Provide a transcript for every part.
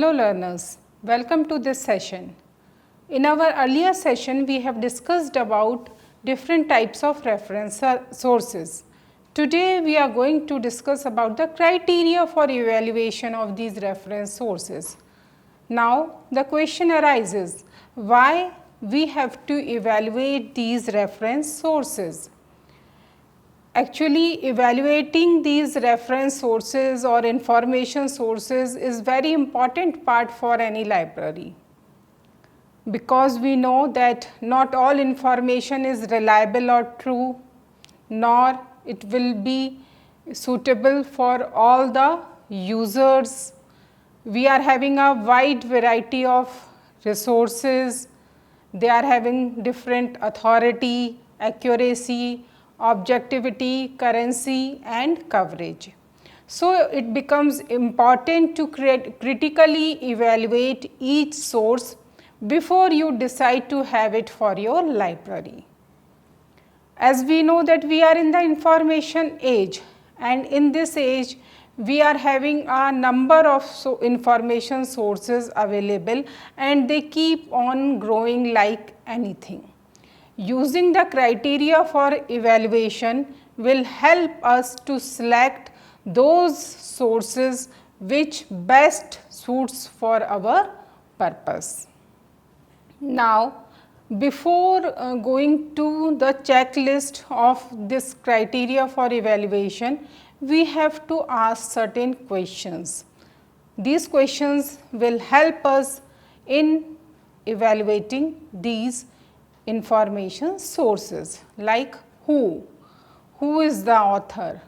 Hello learners, welcome to this session. In our earlier session, we have discussed about different types of reference sources. Today, we are going to discuss about the criteria for evaluation of these reference sources. Now, the question arises, why we have to evaluate these reference sources? Actually, evaluating these reference sources or information sources is very important part for any library, because we know that not all information is reliable or true, nor it will be suitable for all the users. We are having a wide variety of resources. They are having different authority, accuracy, objectivity, currency and coverage. So, it becomes important to critically evaluate each source before you decide to have it for your library. As we know that we are in the information age, and in this age we are having a number of information sources available, and they keep on growing like anything. Using the criteria for evaluation will help us to select those sources which best suits for our purpose. Now, before going to the checklist of this criteria for evaluation, we have to ask certain questions. These questions will help us in evaluating these information sources, like who is the author,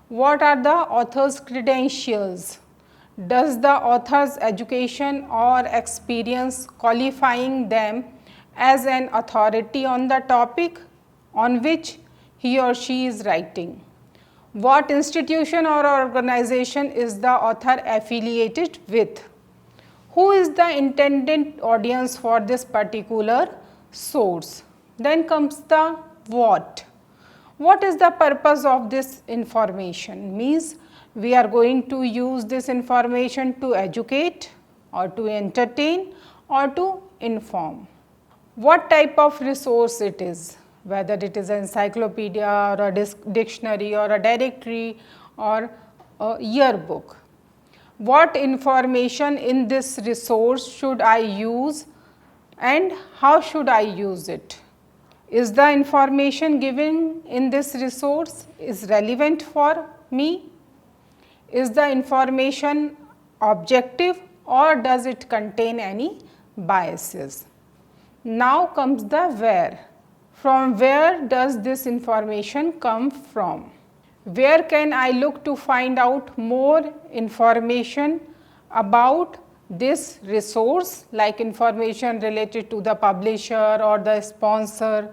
what are the author's credentials, does the author's education or experience qualifying them as an authority on the topic on which he or she is writing, what institution or organization is the author affiliated with, who is the intended audience for this particular source. Then comes the what. What is the purpose of this information? Means we are going to use this information to educate or to entertain or to inform. What type of resource it is, whether it is an encyclopedia or a dictionary or a directory or a yearbook. What information in this resource should I use and how should I use it? Is the information given in this resource is relevant for me? Is the information objective or does it contain any biases? Now comes the where. From where does this information come from? Where can I look to find out more information about this resource, like information related to the publisher or the sponsor,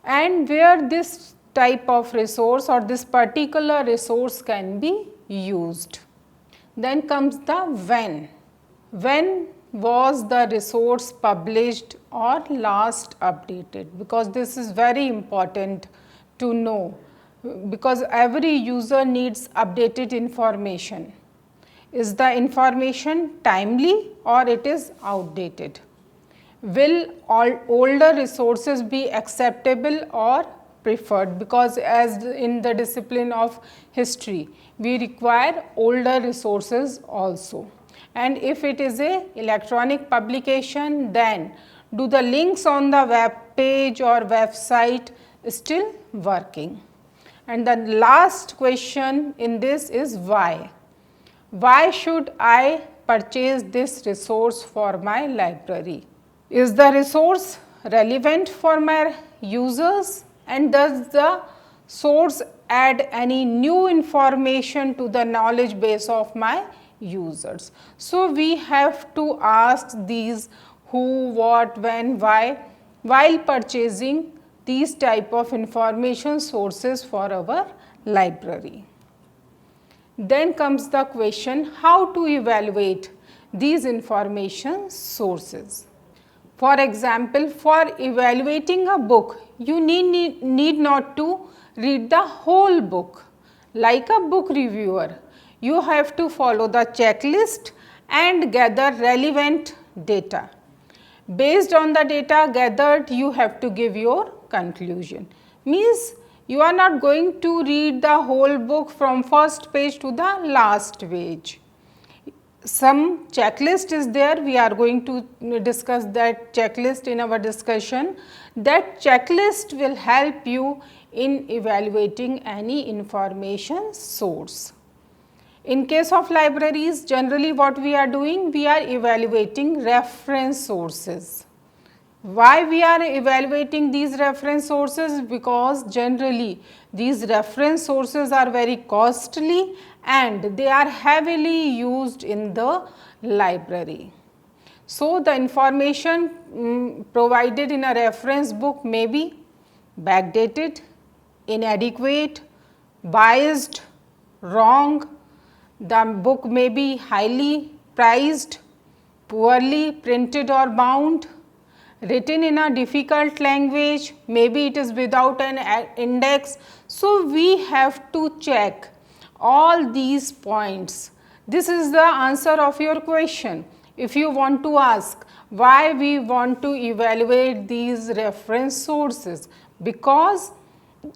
and where this type of resource or this particular resource can be used. Then comes the when. When was the resource published or last updated? Because this is very important to know, because every user needs updated information. Is the information timely or it is outdated? Will all older resources be acceptable or preferred? Because as in the discipline of history, we require older resources also. And if it is a electronic publication, then do the links on the web page or website still working? And the last question in this is why. Why should I purchase this resource for my library? Is the resource relevant for my users, and does the source add any new information to the knowledge base of my users? So, we have to ask these who, what, when, why while purchasing these type of information sources for our library. Then comes the question, how to evaluate these information sources. For example, for evaluating a book, you need not to read the whole book. Like a book reviewer, you have to follow the checklist and gather relevant data. Based on the data gathered, you have to give your conclusion. Means you are not going to read the whole book from first page to the last page. Some checklist is there, we are going to discuss that checklist in our discussion. That checklist will help you in evaluating any information source. In case of libraries, generally what we are doing, we are evaluating reference sources. Why we are evaluating these reference sources? Because generally these reference sources are very costly and they are heavily used in the library. So, the information provided in a reference book may be backdated, inadequate, biased, wrong. The book may be highly priced, poorly printed or bound, written in a difficult language, maybe it is without an index. So, we have to check all these points. This is the answer of your question. If you want to ask why we want to evaluate these reference sources, because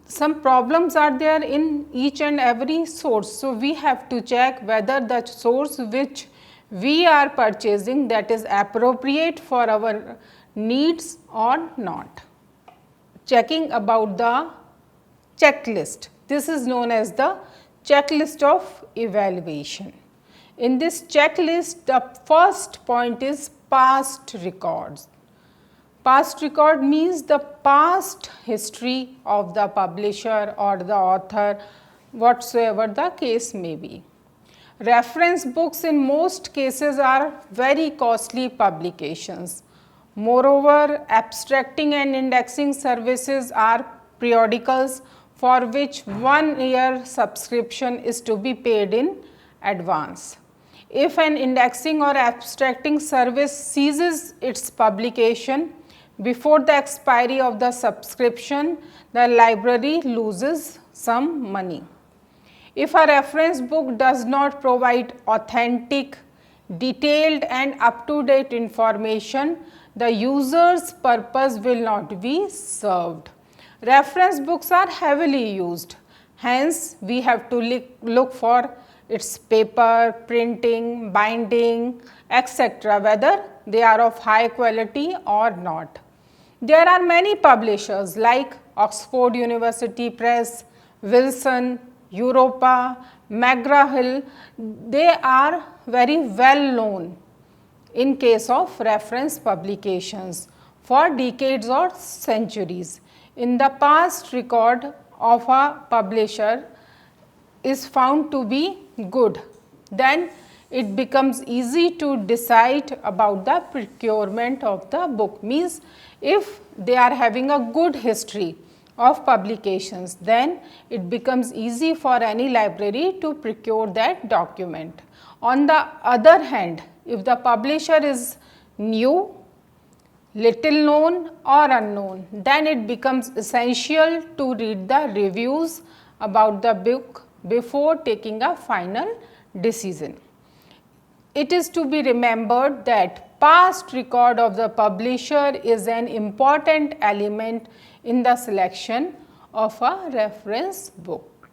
some problems are there in each and every source. So, we have to check whether the source which we are purchasing that is appropriate for our needs or not. Checking about the checklist. This is known as the checklist of evaluation. In this checklist, the first point is past records. Past record means the past history of the publisher or the author, whatsoever the case may be. Reference books in most cases are very costly publications. Moreover, abstracting and indexing services are periodicals for which 1 year subscription is to be paid in advance. If an indexing or abstracting service ceases its publication before the expiry of the subscription, the library loses some money. If a reference book does not provide authentic, detailed and up-to-date information, the user's purpose will not be served. Reference books are heavily used, hence we have to look for its paper, printing, binding, etc., whether they are of high quality or not. There are many publishers like Oxford University Press, Wilson, Europa, McGraw-Hill. They are very well known in case of reference publications for decades or centuries. In the past, record of a publisher is found to be good, then it becomes easy to decide about the procurement of the book. Means if they are having a good history of publications, then it becomes easy for any library to procure that document. On the other hand, if the publisher is new, little known or unknown, then it becomes essential to read the reviews about the book before taking a final decision. It is to be remembered that past record of the publisher is an important element in the selection of a reference book.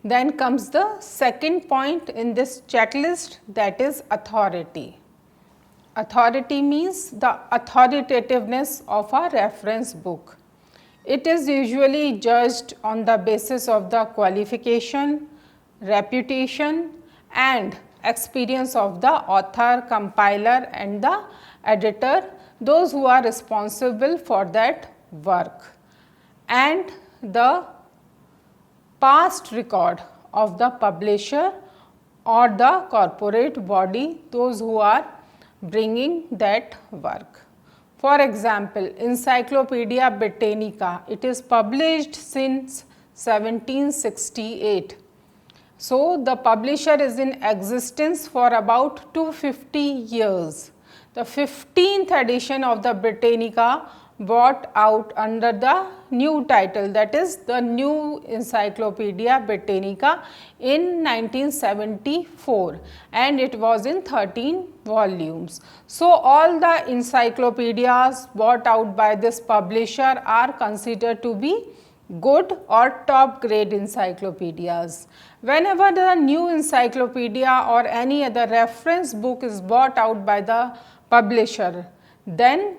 Then comes the second point in this checklist, that is authority. Authority means the authoritativeness of a reference book. It is usually judged on the basis of the qualification, reputation and experience of the author, compiler and the editor, those who are responsible for that work, and the past record of the publisher or the corporate body, those who are bringing that work. For example, Encyclopedia Britannica, it is published since 1768. So, the publisher is in existence for about 250 years. The 15th edition of the Britannica brought out under the new title, that is the New Encyclopedia Britannica in 1974, and it was in 13 volumes. So, all the encyclopedias brought out by this publisher are considered to be good or top grade encyclopedias. Whenever the new encyclopedia or any other reference book is brought out by the publisher, then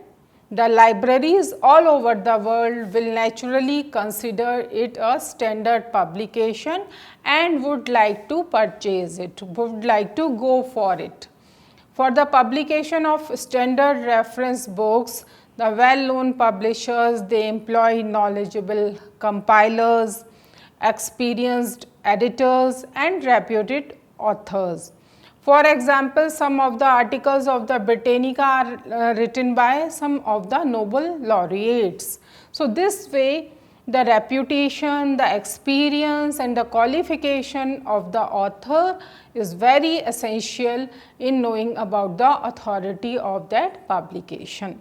the libraries all over the world will naturally consider it a standard publication and would like to purchase it, would like to go for it. For the publication of standard reference books, the well-known publishers, they employ knowledgeable compilers, experienced editors and reputed authors. For example, some of the articles of the Britannica are written by some of the Nobel laureates. So, this way the reputation, the experience and the qualification of the author is very essential in knowing about the authority of that publication.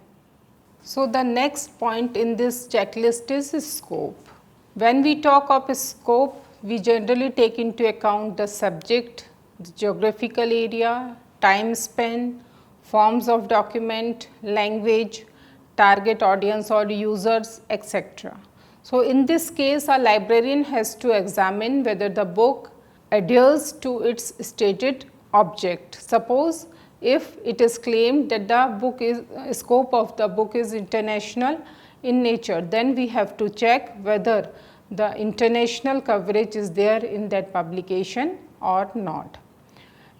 So, the next point in this checklist is scope. When we talk of scope, we generally take into account the subject, the geographical area, time span, forms of document, language, target audience or users, etc. So, in this case, a librarian has to examine whether the book adheres to its stated object. Suppose if it is claimed that the scope of the book is international in nature, then we have to check whether the international coverage is there in that publication or not.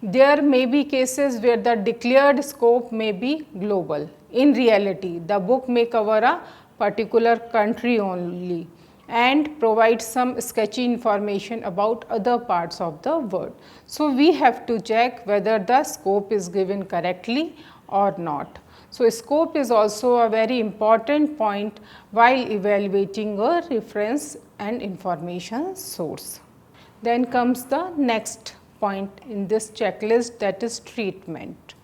There may be cases where the declared scope may be global. In reality, the book may cover a particular country only and provide some sketchy information about other parts of the world. So, we have to check whether the scope is given correctly or not. So, scope is also a very important point while evaluating a reference and information source. Then comes the next point in this checklist, that is treatment.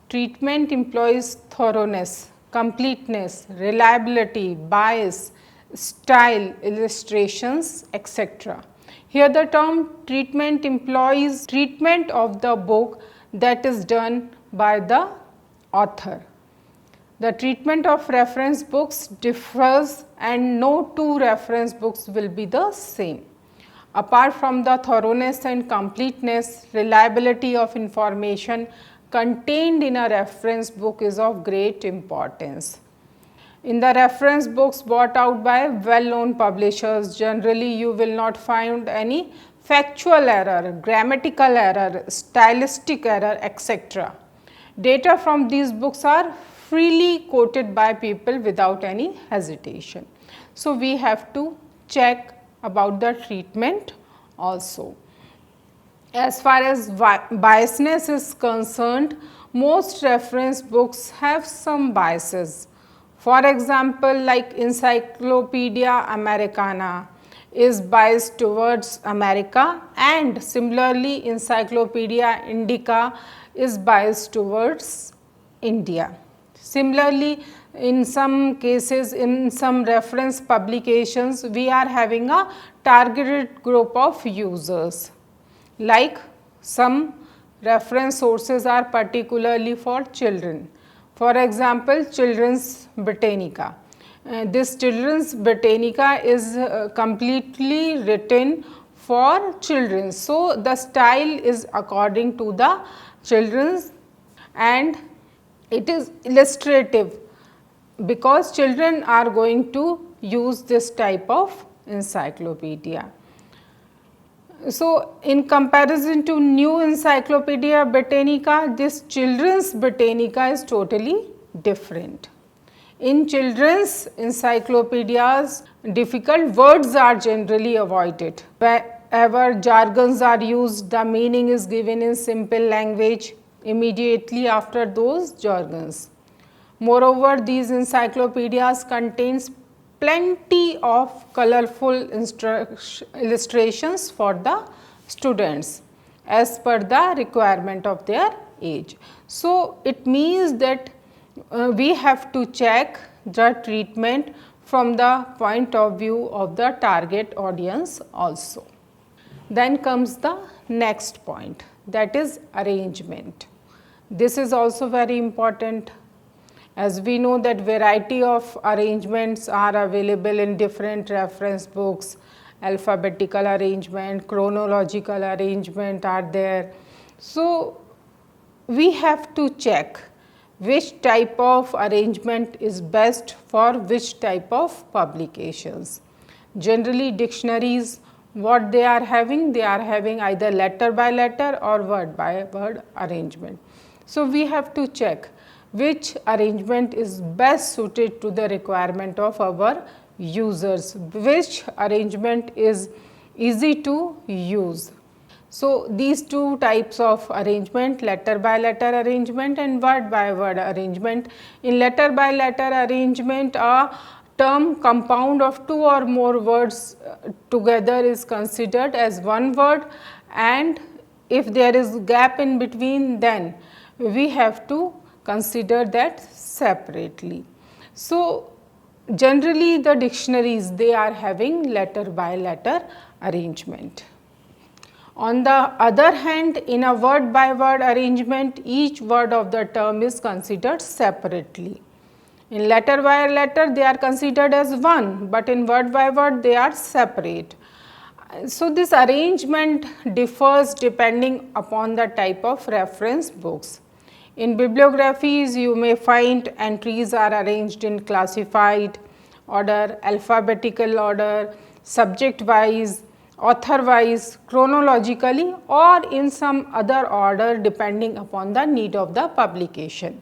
Treatment employs thoroughness, completeness, reliability, bias, style, illustrations, etc. Here the term treatment implies treatment of the book that is done by the author. The treatment of reference books differs and no two reference books will be the same. Apart from the thoroughness and completeness, reliability of information contained in a reference book is of great importance. In the reference books brought out by well-known publishers, generally you will not find any factual error, grammatical error, stylistic error, etc. Data from these books are freely quoted by people without any hesitation. So, we have to check about the treatment also. As far as biasness is concerned, most reference books have some biases. For example, like Encyclopedia Americana is biased towards America, and similarly Encyclopedia Indica is biased towards India. Similarly, in some cases, in some reference publications, we are having a targeted group of users, like some reference sources are particularly for children. For example, Children's Britannica. This Children's Britannica is completely written for children. So, the style is according to the children's and it is illustrative because children are going to use this type of encyclopedia. So, in comparison to New Encyclopedia Britannica, this Children's Britannica is totally different. In children's encyclopedias, difficult words are generally avoided. Wherever jargons are used, the meaning is given in simple language immediately after those jargons. Moreover, these encyclopedias contains plenty of colorful illustrations for the students as per the requirement of their age. So, it means that we have to check the treatment from the point of view of the target audience also. Then comes the next point, that is arrangement. This is also very important, as we know that variety of arrangements are available in different reference books. Alphabetical arrangement, chronological arrangement are there. So, we have to check which type of arrangement is best for which type of publications. Generally dictionaries, what they are having either letter by letter or word by word arrangement. So, we have to check which arrangement is best suited to the requirement of our users, which arrangement is easy to use. So, these two types of arrangement, letter by letter arrangement and word by word arrangement. In letter by letter arrangement, a term compound of two or more words together is considered as one word, and if there is gap in between, then we have to consider that separately. So, generally the dictionaries, they are having letter by letter arrangement. On the other hand, in a word by word arrangement, each word of the term is considered separately. In letter by letter, they are considered as one, but in word by word, they are separate. So, this arrangement differs depending upon the type of reference books. In bibliographies, you may find entries are arranged in classified order, alphabetical order, subject wise, author wise, chronologically, or in some other order depending upon the need of the publication.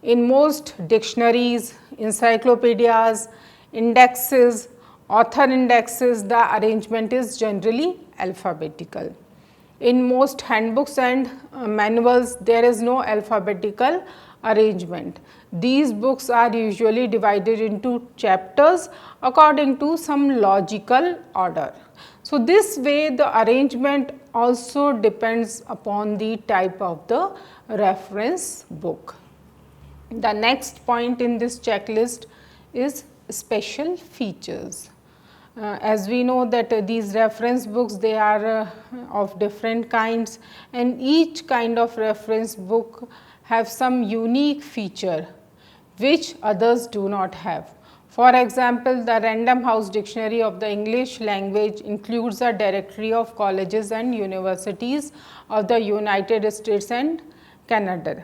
In most dictionaries, encyclopedias, indexes, author indexes, the arrangement is generally alphabetical. In most handbooks and manuals, there is no alphabetical arrangement. These books are usually divided into chapters according to some logical order. So, this way the arrangement also depends upon the type of the reference book. The next point in this checklist is special features. As we know that these reference books, they are of different kinds, and each kind of reference book have some unique feature which others do not have. For example, the Random House Dictionary of the English language includes a directory of colleges and universities of the United States and Canada,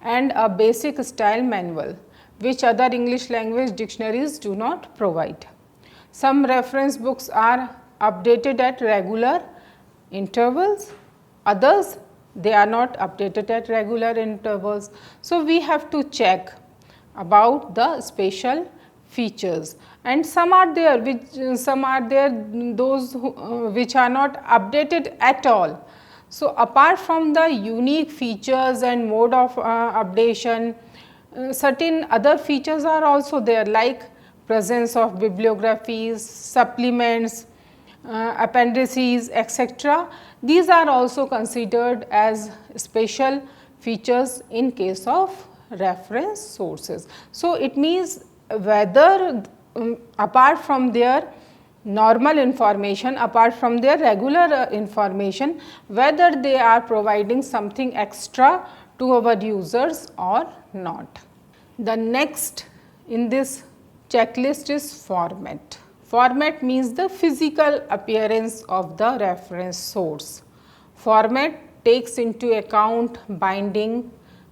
and a basic style manual, which other English language dictionaries do not provide. Some reference books are updated at regular intervals, others they are not updated at regular intervals. So, we have to check about the special features, and some are there those which are not updated at all. So, apart from the unique features and mode of updation, certain other features are also there, like presence of bibliographies, supplements, appendices, etc. These are also considered as special features in case of reference sources. So, it means whether apart from their normal information, apart from their regular information, whether they are providing something extra to our users or not. The next in this checklist is format. Format means the physical appearance of the reference source. Format takes into account binding,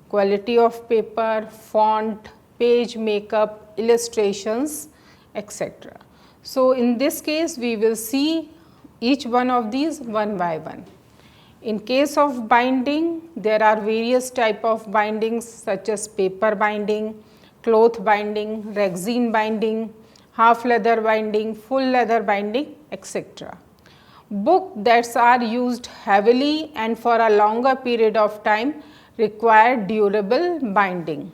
quality of paper, font, page makeup, illustrations, etc. So, in this case, we will see each one of these one by one. In case of binding, there are various type of bindings such as paper binding, cloth binding, resin binding, half leather binding, full leather binding, etc. Books that are used heavily and for a longer period of time require durable binding,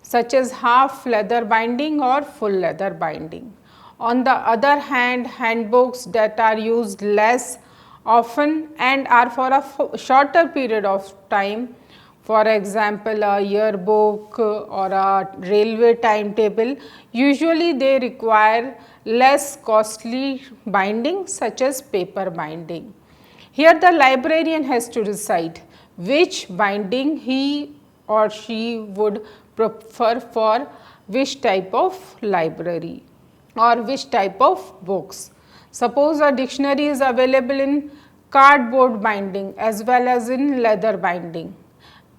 such as half leather binding or full leather binding. On the other hand, handbooks that are used less often and are for a shorter period of time, For example, a yearbook or a railway timetable, usually they require less costly binding such as paper binding. Here the librarian has to decide which binding he or she would prefer for which type of library or which type of books. Suppose a dictionary is available in cardboard binding as well as in leather binding.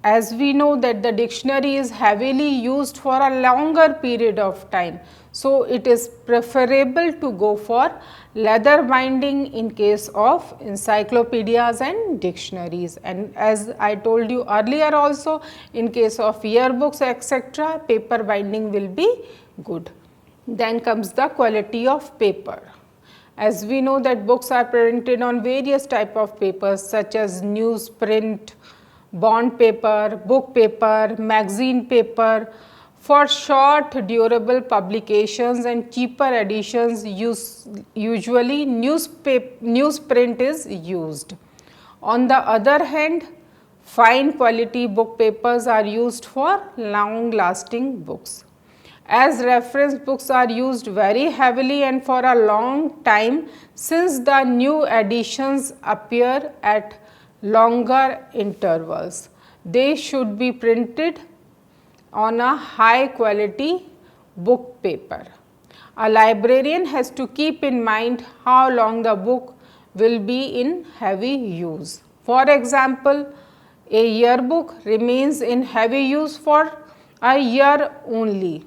As we know that the dictionary is heavily used for a longer period of time, so it is preferable to go for leather binding in case of encyclopedias and dictionaries. And as I told you earlier also, in case of yearbooks etc., paper binding will be good. Then comes the quality of paper. As we know that books are printed on various type of papers such as newsprint, bond paper, book paper, magazine paper. For short durable publications and cheaper editions, usually newsprint is used. On the other hand, fine quality book papers are used for long lasting books. As reference books are used very heavily and for a long time, since the new editions appear at longer intervals, they should be printed on a high quality book paper. A librarian has to keep in mind how long the book will be in heavy use. For example, a yearbook remains in heavy use for a year only.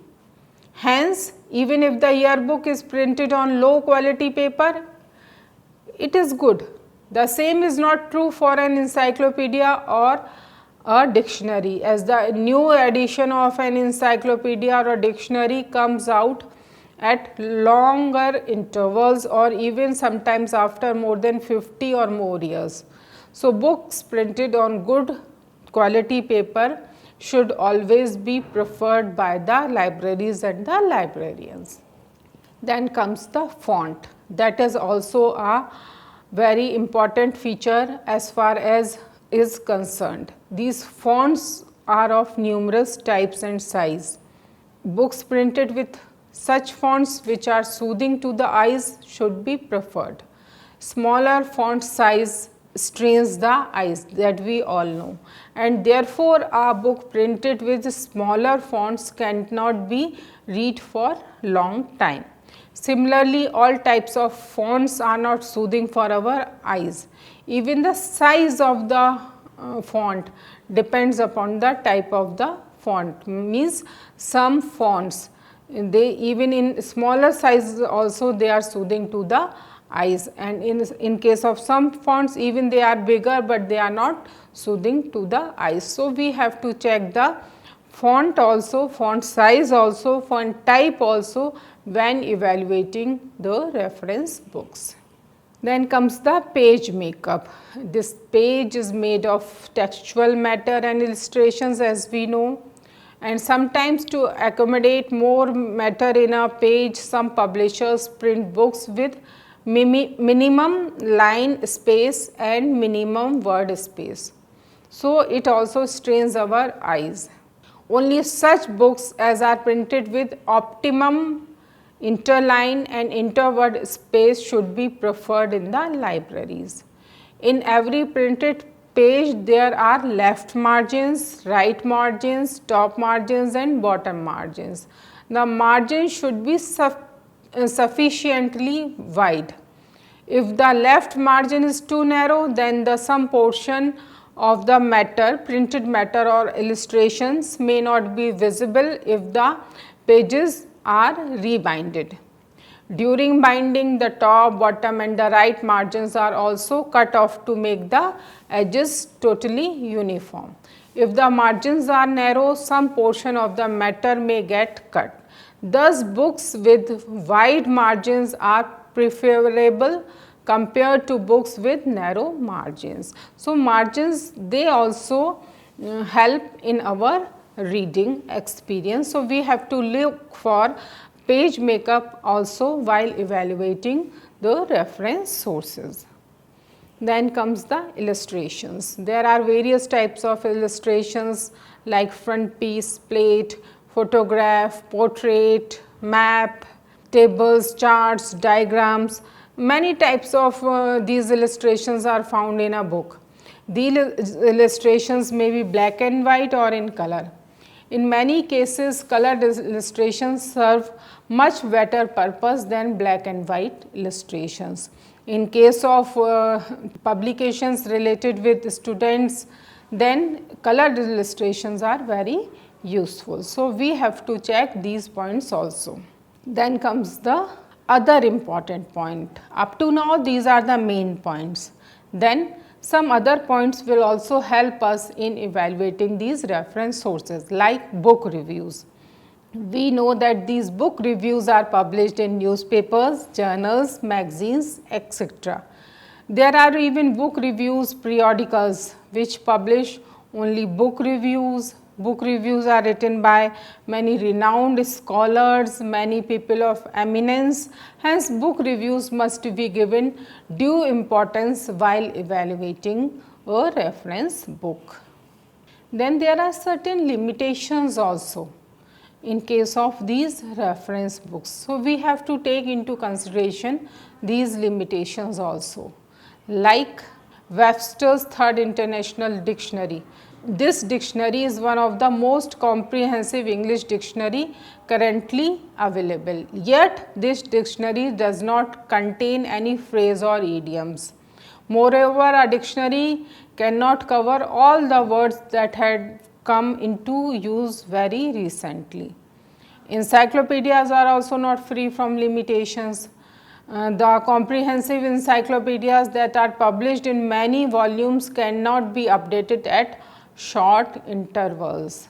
Hence, even if the yearbook is printed on low quality paper, it is good. The same is not true for an encyclopedia or a dictionary, as the new edition of an encyclopedia or a dictionary comes out at longer intervals or even sometimes after more than 50 or more years. So, books printed on good quality paper should always be preferred by the libraries and the librarians. Then comes the font. That is also a very important feature as far as is concerned. These fonts are of numerous types and size. Books printed with such fonts which are soothing to the eyes should be preferred. Smaller font size strains the eyes, that we all know, and therefore a book printed with smaller fonts cannot be read for long time. Similarly, all types of fonts are not soothing for our eyes. Even the size of the font depends upon the type of the font. Means some fonts, they even in smaller sizes also they are soothing to the eyes, and in case of some fonts even they are bigger, but they are not soothing to the eyes. So, we have to check the font also, font size also, font type also when evaluating the reference books. Then comes the page makeup. This page is made of textual matter and illustrations, as we know, and sometimes to accommodate more matter in a page, some publishers print books with minimum line space and minimum word space. So, it also strains our eyes. Only such books as are printed with optimum interline and interword space should be preferred in the libraries. In every printed page there are left margins, right margins, top margins and bottom margins. The margin should be sufficiently wide. If the left margin is too narrow, then the some portion of the matter, printed matter or illustrations may not be visible if the pages are rebinded. During binding, the top, bottom and the right margins are also cut off to make the edges totally uniform. If the margins are narrow, some portion of the matter may get cut. Thus, books with wide margins are preferable compared to books with narrow margins. So, margins they also help in our reading experience. So, we have to look for page makeup also while evaluating the reference sources. Then comes the illustrations. There are various types of illustrations like frontispiece, plate, photograph, portrait, map, tables, charts, diagrams. Many types of these illustrations are found in a book. These illustrations may be black and white or in color. In many cases, colored illustrations serve much better purpose than black and white illustrations. In case of publications related with students, then colored illustrations are very useful. So, we have to check these points also. Then comes the other important point. Up to now, these are the main points. Then some other points will also help us in evaluating these reference sources like book reviews. We know that these book reviews are published in newspapers, journals, magazines, etc. There are even book reviews periodicals which publish only book reviews. Book reviews are written by many renowned scholars, many people of eminence. Hence, book reviews must be given due importance while evaluating a reference book. Then there are certain limitations also in case of these reference books. So, we have to take into consideration these limitations also, like Webster's Third International Dictionary. This dictionary is one of the most comprehensive English dictionary currently available. Yet, this dictionary does not contain any phrase or idioms. Moreover, a dictionary cannot cover all the words that had come into use very recently. Encyclopedias are also not free from limitations. The comprehensive encyclopedias that are published in many volumes cannot be updated at short intervals.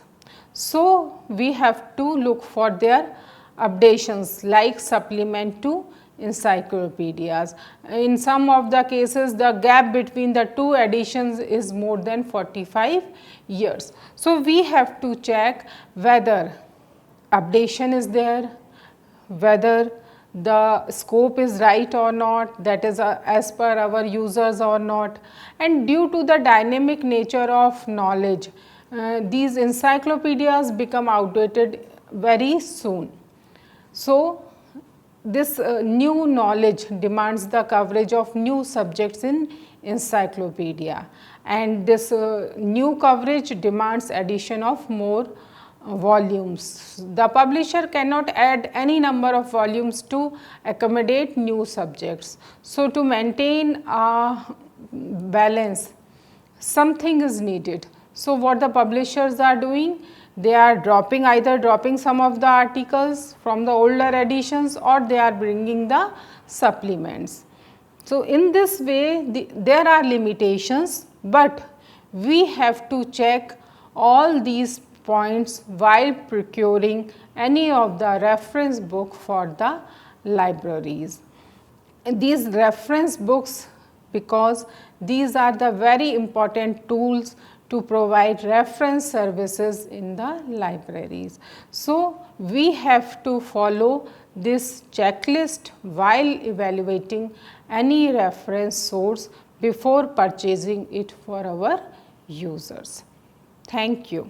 So, we have to look for their updations like supplement to encyclopedias. In some of the cases, the gap between the two editions is more than 45 years. So, we have to check whether updation is there, whether the scope is right or not, that is as per our users or not, and due to the dynamic nature of knowledge, these encyclopedias become outdated very soon. So, this new knowledge demands the coverage of new subjects in encyclopedia, and this new coverage demands addition of more volumes. The publisher cannot add any number of volumes to accommodate new subjects. So, to maintain a balance, something is needed. So, what the publishers are doing? They are either dropping some of the articles from the older editions, or they are bringing the supplements. So, in this way there are limitations, but we have to check all these points while procuring any of the reference book for the libraries. And these reference books, because these are the very important tools to provide reference services in the libraries. So, we have to follow this checklist while evaluating any reference source before purchasing it for our users. Thank you.